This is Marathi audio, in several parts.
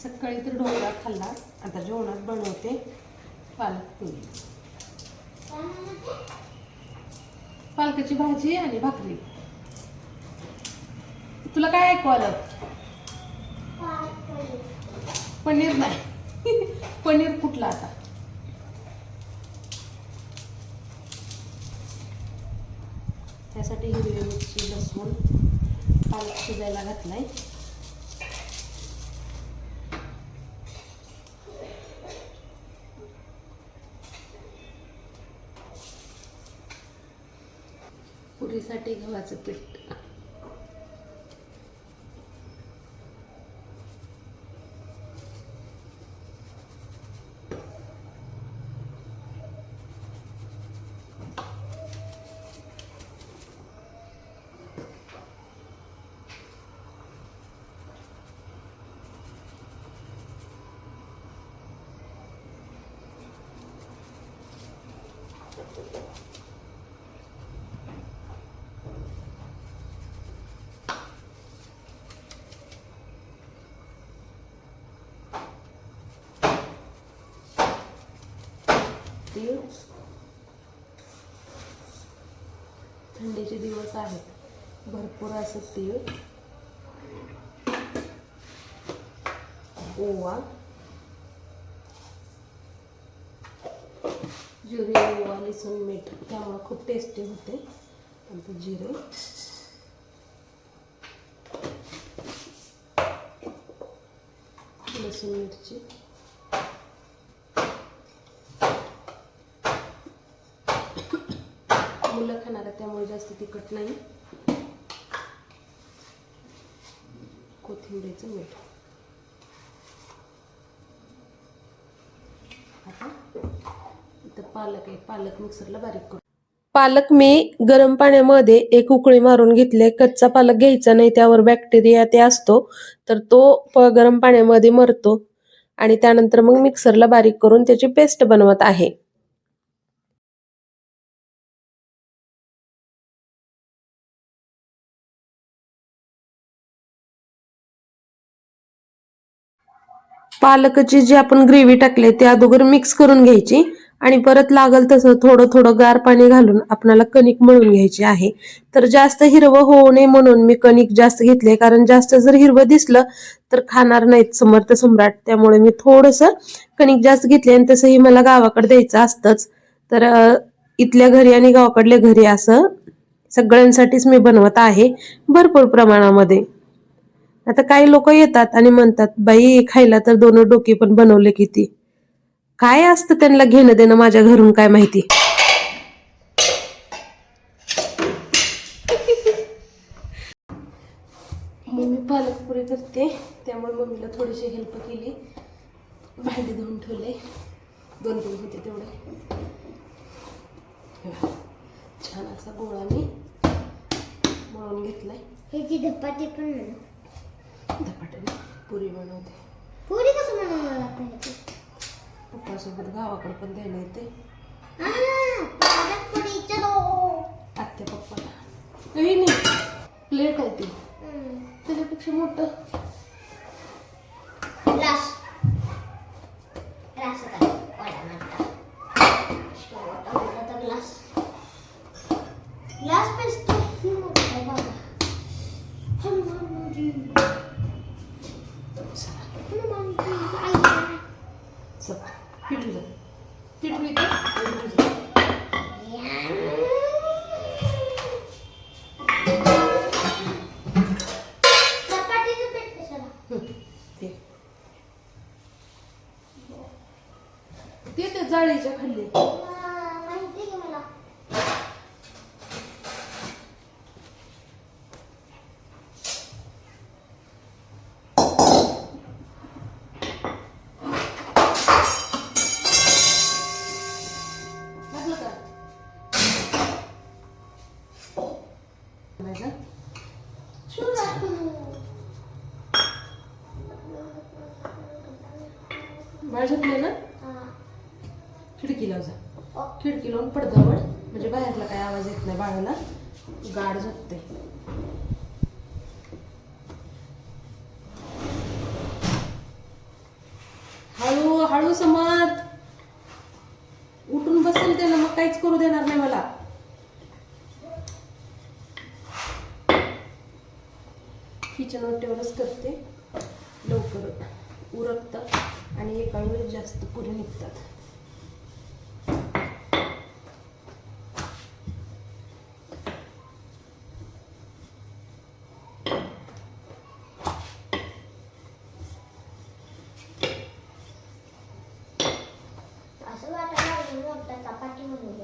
सकाळी तर ढोकळा खाल्ला, आता जेवणात बनवते पालक पुरी, पालकाची भाजी आणि भाकरी. तुला काय ऐकू आलं? पनीर नाही. पनीर कुठला आता? त्यासाठी हिरवी मिरची, लसूण, पालक शिजायला घातलाय. पुरीसाठी गव्हाचं पीठ. तीळ, थंडीचे दिवस आहेत, भरपूर असं तीळ, ओवा, जिरे, ओवा, लसूण, मीठ, त्यामुळे खूप टेस्टी होते. नंतर जिरे, लसूण, मिरची, मुलं खाणार आहे त्यामुळे जास्त तिखट नाही. कोथिंबीरचं मीठ. आता इथं पालक आहे, पालक मिक्सरला बारीक करू. पालक मी गरम पाण्यामध्ये एक उकळी मारून घेतले. कच्चा पालक घ्यायचा नाही, त्यावर बॅक्टेरिया ते असतो, तर तो गरम पाण्यामध्ये मरतो. आणि त्यानंतर मग मिक्सरला बारीक करून त्याची पेस्ट बनवत आहे. पालकाची जी आपण ग्रेव्ही टाकली ते अगोदर मिक्स करून घ्यायची आणि परत लागल तसं थोडं थोडं गार पाणी घालून आपल्याला कणिक मळून घ्यायची आहे. तर जास्त हिरवं होऊ नये म्हणून मी कणिक जास्त घेतले, कारण जास्त जर हिरवं दिसलं तर खाणार नाहीत समर्थ सम्राट, त्यामुळे मी थोडंसं कणिक जास्त घेतले. आणि तसंही मला गावाकडे द्यायचं असतंच, तर इथल्या घरी आणि गावाकडल्या घरी असं सगळ्यांसाठीच मी बनवत आहे भरपूर प्रमाणामध्ये. आता काही लोक येतात आणि म्हणतात, बाई खायला तर दोन डोके पण बनवले किती. काय असतं त्यांना घेणं देणं माझ्या घरून काय माहिती. मम्मी पालकपुरी करते त्यामुळे मम्मीला थोडीशी हेल्प केली. भांडी धुवून ठेवले, 2-3 होते तेवढे. छान असा गोळा मी मळून घेतलाय. ह्याची धपाटे पण धपाटे पुरी बनवते. पुरी कसं बनवायला लागते? पप्पासोबत गावाकडे पण द्यायला येते. आत्या पप्पाला काही नाही, प्लेट आहे ती, त्याच्यापेक्षा मोठं ग्लास. ग्लास होता ग्लास. ग्लास पेस्ट बाबा. हनुमानजी चल पिठू जा, पिठू इथे. ते जाळीच्या खाली माहिती की मला. बाळ झोपले ना, खिडकी लाव जा, खिडकी लावून पडदा वळ, म्हणजे बाहेरला काय आवाज येत नाही, बाळाला गाढ झोपते. हळू समत. उठून बसेल त्याला मग काहीच करू देणार नाही मला. किचन वाटेवरच करते, लवकर उरकतात आणि एका वेळेस जास्त पुरी निघतात. असं वाटायला लागलं मोठा चपाती बनवली.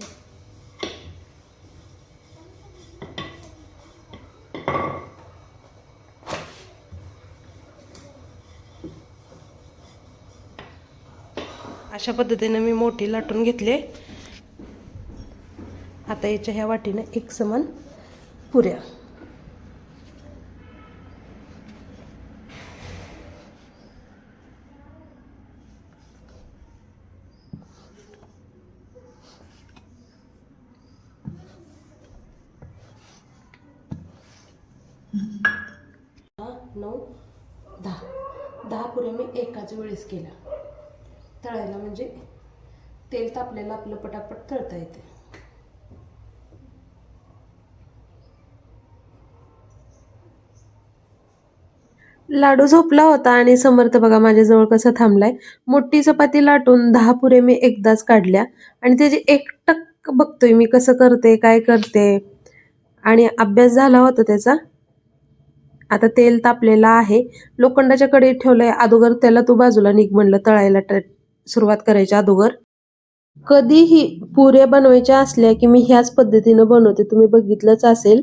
अशा पद्धतीने मी मोठी लाटून घेतले. आता याच्या ह्या वाटीने एक समान पुऱ्या. नऊ 10 पुऱ्या मी एकाच वेळेस केल्या. तळायला म्हणजे तेल तापलेलं आपलं पटापट तळता येते. लाडू झोपला होता आणि समर्थ बघा माझ्याजवळ कसा थांबलाय. मोठी चपाती लाटून 10 पुऱ्या मी एकदाच काढल्या आणि त्याची एकटक बघतोय मी कसं करते काय करते. आणि अभ्यास झाला होता त्याचा. आता तेल तापलेलं आहे, लोखंडाच्या कढईत ठेवलंय. अगोदर त्याला तू बाजूला निघ म्हणलं तळायला सुरुवात करायच्या अगोदर. कधीही पुऱ्या बनवायच्या असल्या की मी ह्याच पद्धतीनं बनवते, तुम्ही बघितलंच असेल.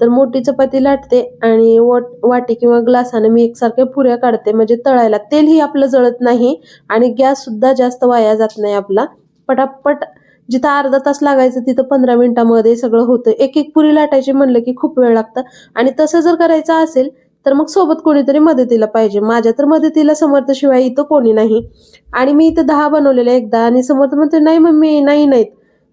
तर मोठी चपाती लाटते आणि वाटी किंवा ग्लासाने मी एकसारख्या पुऱ्या काढते, म्हणजे तळायला तेलही आपलं जळत नाही आणि गॅस सुद्धा जास्त वाया जात नाही आपला. पटापट जिथं अर्धा तास लागायचं तिथं 15 मिनिटांमध्ये सगळं होतं. एक एक पुरी लाटायची म्हणलं की खूप वेळ लागतं. आणि तसं जर करायचं असेल तर मग सोबत कोणीतरी मदतीला पाहिजे. माझ्या तर मदतीला समर्थशिवाय इथं कोणी नाही. आणि मी इथं 10 बनवलेल्या एकदा आणि समर्थ म्हणते नाही मम्मी नाही नाहीत.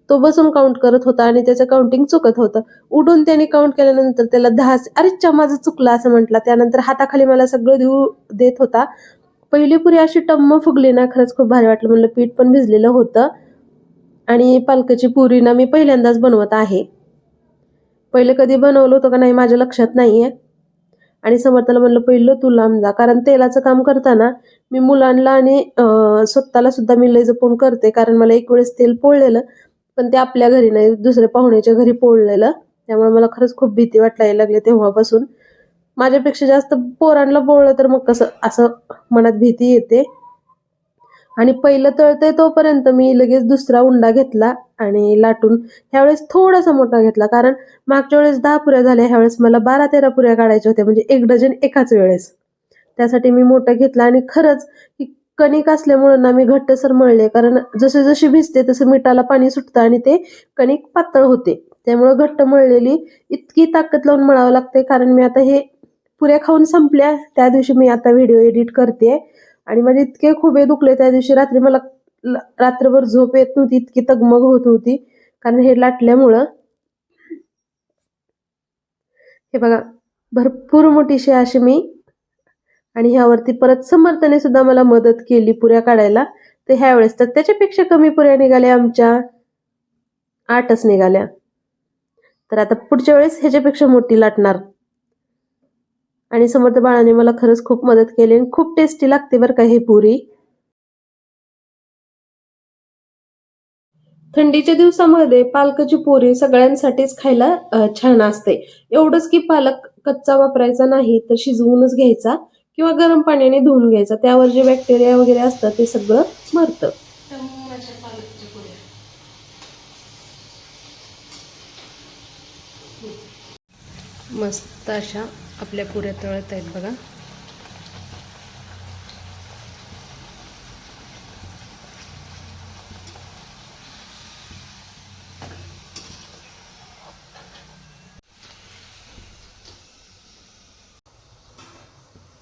तो बसून काउंट करत होता आणि त्याचं काउंटिंग चुकत होतं. उठून त्याने काउंट केल्यानंतर त्याला 10 अरे माझं चुकलं असं म्हटलं. त्यानंतर हाताखाली मला सगळं देत होता. पहिली पुरी अशी टम्म फुगली ना, खरंच खूप भारी वाटलं. म्हणलं पीठ पण भिजलेलं होतं. आणि पालकाची पुरी ना मी पहिल्यांदाच बनवत आहे. पहिले कधी बनवलं होतं का नाही माझ्या लक्षात नाहीये. आणि समर्थाला म्हणलं पहिलं तू लांब जा, कारण तेलाचं काम करताना मी मुलांना आणि स्वतःला सुद्धा मी लय जपून करते. कारण मला एक वेळेस तेल पोळलेलं, पण ते आपल्या घरी नाही दुसऱ्या पाहुण्याच्या घरी पोळलेलं. त्यामुळे मला खरंच खूप भीती वाटायला लागली तेव्हापासून. माझ्यापेक्षा जास्त पोरांना पोळलं तर मग कसं असं मनात भीती येते. आणि पहिलं तळते तोपर्यंत मी लगेच दुसरा उंडा घेतला आणि लाटून ह्यावेळेस थोडासा मोठा घेतला, कारण मागच्या वेळेस 10 पुऱ्या झाल्या, ह्यावेळेस मला 12-13 पुऱ्या काढायच्या होत्या, म्हणजे 1 डझन एकाच वेळेस. त्यासाठी मी मोठा घेतला. आणि खरंच ही कणिक असल्यामुळे ना मी घट्टसर मळले, कारण जसे जशी भिजते तसं मिठाला पाणी सुटतं आणि ते कणिक पातळ होते. त्यामुळे घट्ट मळलेली इतकी ताकद लावून मळावं लागते. कारण मी आता हे पुऱ्या खाऊन संपल्या त्या दिवशी मी आता व्हिडिओ एडिट करते आणि माझे इतके खुबे दुखले त्या दिवशी. रात्री मला रात्रभर झोप येत नव्हती, इतकी तगमग होत होती कारण हे लाटल्यामुळं. हे बघा भरपूर मोठीशी अशी मी. आणि ह्यावरती परत समर्थने सुद्धा मला मदत केली पुऱ्या काढायला. तर ह्यावेळेस तर त्याच्यापेक्षा कमी पुऱ्या निघाल्या आमच्या, 8च निघाल्या. तर आता पुढच्या वेळेस ह्याच्यापेक्षा मोठी लाटणार. आणि समर्थ बाळाने मला खरंच खूप मदत केली आणि खूप टेस्टी लागते बरं का ही पुरी. थंडीच्या दिवसामध्ये पालकाची पुरी सगळ्यांसाठीच खायला छान असते. एवढंच की पालक कच्चा वापरायचा नाही, तर शिजवूनच घ्यायचा किंवा गरम पाण्याने धुवून घ्यायचा. त्यावर जे बॅक्टेरिया वगैरे असतात ते सगळं मरतं. मस्त अशा आपल्या पुऱ्या तळत आहेत बघा.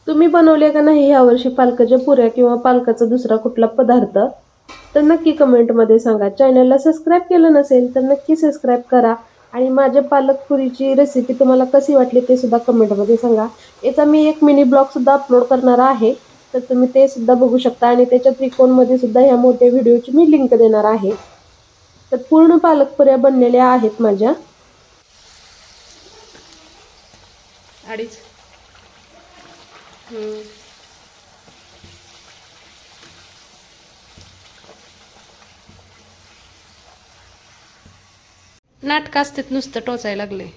तुम्ही बनवले का नाही यावर्षी पालकाच्या पुऱ्या किंवा पालकाचा दुसरा कुठला पदार्थ, तर नक्की कमेंटमध्ये सांगा. चॅनलला सबस्क्राईब केलं नसेल तर नक्की सबस्क्राईब करा. आणि माझ्या पालक पुरीची रेसिपी तुम्हाला कशी वाटली ते सुद्धा कमेंटमध्ये सांगा. याचा मी एक मिनी ब्लॉग सुद्धा अपलोड करणार आहे. तर तुम्ही ते सुद्धा बघू शकता आणि त्याच्या त्रिकोणमध्ये सुद्धा ह्या मोठ्या व्हिडिओची मी लिंक देणार आहे. तर पूर्ण पालक पुऱ्या बनलेल्या आहेत माझ्या. अडीच नाटक असतात नुसतं टोचायला लागले.